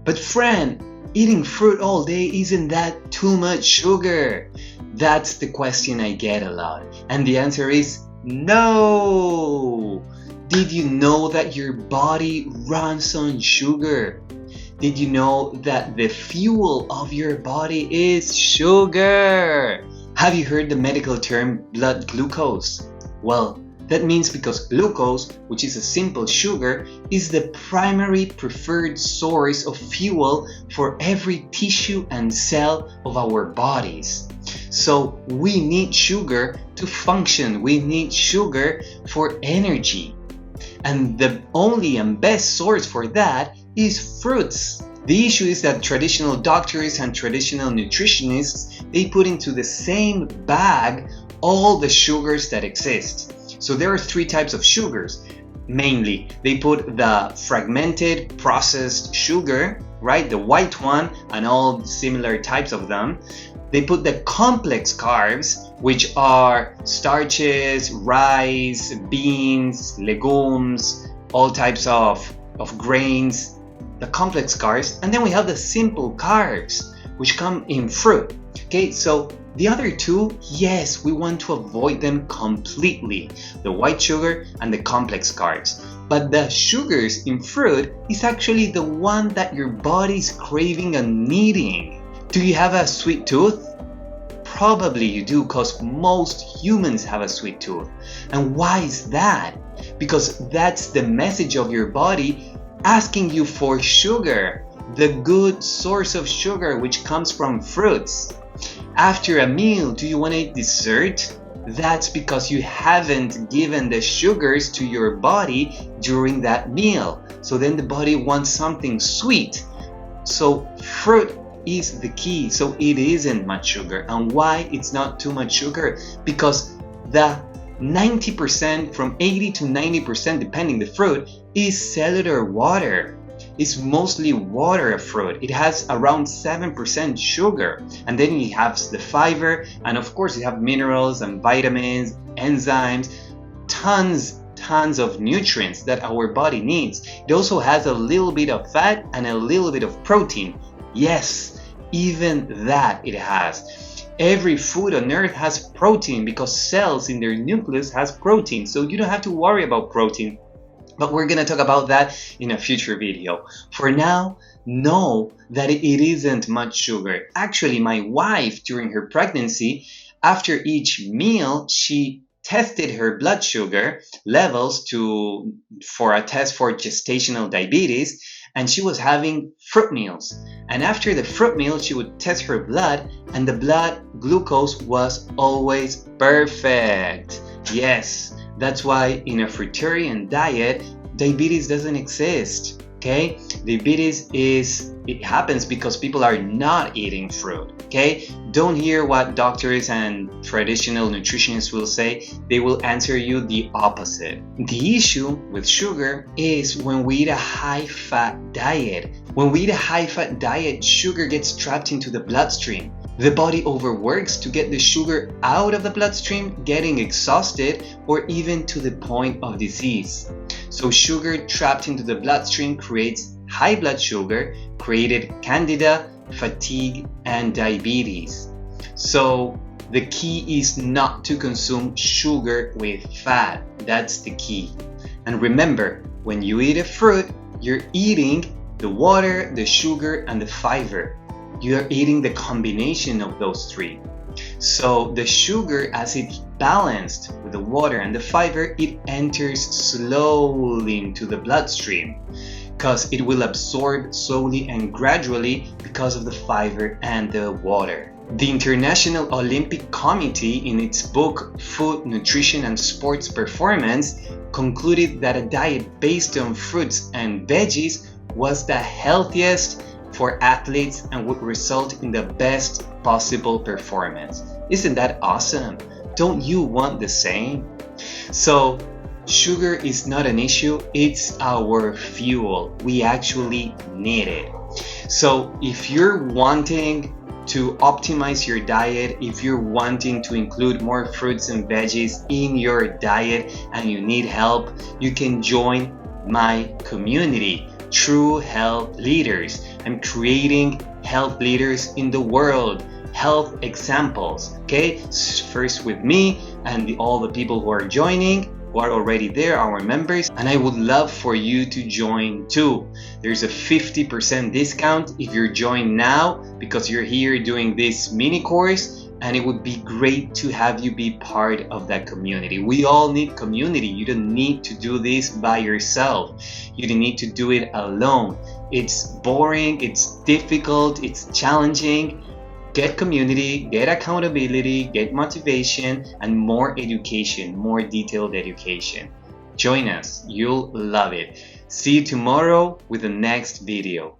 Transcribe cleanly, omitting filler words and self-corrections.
But friend, eating fruit all day, isn't that too much sugar? That's the question I get a lot. And the answer is no! Did you know that your body runs on sugar? Did you know that the fuel of your body is sugar? Have you heard the medical term blood glucose? Well, that means because glucose, which is a simple sugar, is the primary preferred source of fuel for every tissue and cell of our bodies. So we need sugar to function. We need sugar for energy. And the only and best source for that is fruits. The issue is that traditional doctors and traditional nutritionists, they put into the same bag all the sugars that exist. So there are three types of sugars. Mainly, they put the fragmented processed sugar, right? The white one and all similar types of them. They put the complex carbs, which are starches, rice, beans, legumes, all types of grains, the complex carbs. And then we have the simple carbs, which come in fruit. Okay, so the other two, yes, we want to avoid them completely, the white sugar and the complex carbs. But the sugars in fruit is actually the one that your body's craving and needing. Do you have a sweet tooth? Probably you do, because most humans have a sweet tooth. And why is that? Because that's the message of your body asking you for sugar, the good source of sugar which comes from fruits. After a meal, do you want to eat dessert? That's because you haven't given the sugars to your body during that meal. So then the body wants something sweet. So fruit is the key. So it isn't much sugar. And why it's not too much sugar? Because the 90%, from 80 to 90%, depending the fruit, is cellular water. It's mostly water of fruit. It has around 7% sugar. And then it has the fiber, and of course you have minerals and vitamins, enzymes, tons of nutrients that our body needs. It also has a little bit of fat and a little bit of protein. Yes, even that it has. Every food on earth has protein because cells in their nucleus has protein. So you don't have to worry about protein. But we're going to talk about that in a future video. For now, know that it isn't much sugar. Actually, my wife, during her pregnancy, after each meal, she tested her blood sugar levels for a test for gestational diabetes, and she was having fruit meals. And after the fruit meal, she would test her blood, and the blood glucose was always perfect. Yes. That's why in a fruitarian diet, diabetes doesn't exist, okay? Diabetes it happens because people are not eating fruit, okay? Don't hear what doctors and traditional nutritionists will say. They will answer you the opposite. The issue with sugar is when we eat a high-fat diet. When we eat a high-fat diet, sugar gets trapped into the bloodstream. The body overworks to get the sugar out of the bloodstream, getting exhausted or even to the point of disease. So sugar trapped into the bloodstream creates high blood sugar, created candida, fatigue, and diabetes. So the key is not to consume sugar with fat. That's the key. And remember, when you eat a fruit, you're eating the water, the sugar, and the fiber. You are eating the combination of those three. So the sugar, as it's balanced with the water and the fiber, it enters slowly into the bloodstream because it will absorb slowly and gradually because of the fiber and the water. The International Olympic Committee, in its book Food, Nutrition and Sports Performance, concluded that a diet based on fruits and veggies was the healthiest for athletes and would result in the best possible performance. Isn't that awesome? Don't you want the same? So sugar is not an issue, it's our fuel. We actually need it. So if you're wanting to optimize your diet, if you're wanting to include more fruits and veggies in your diet and you need help, you can join my community, True Health Leaders. and creating health leaders in the world, health examples. Okay, first with me and all the people who are joining, who are already there, our members, and I would love for you to join too. There's a 50% discount if you're joined now because you're here doing this mini course, and it would be great to have you be part of that community. We all need community. You don't need to do this by yourself. You don't need to do it alone. It's boring, it's difficult, it's challenging. Get community, get accountability, get motivation, and more education, more detailed education. Join us, you'll love it. See you tomorrow with the next video.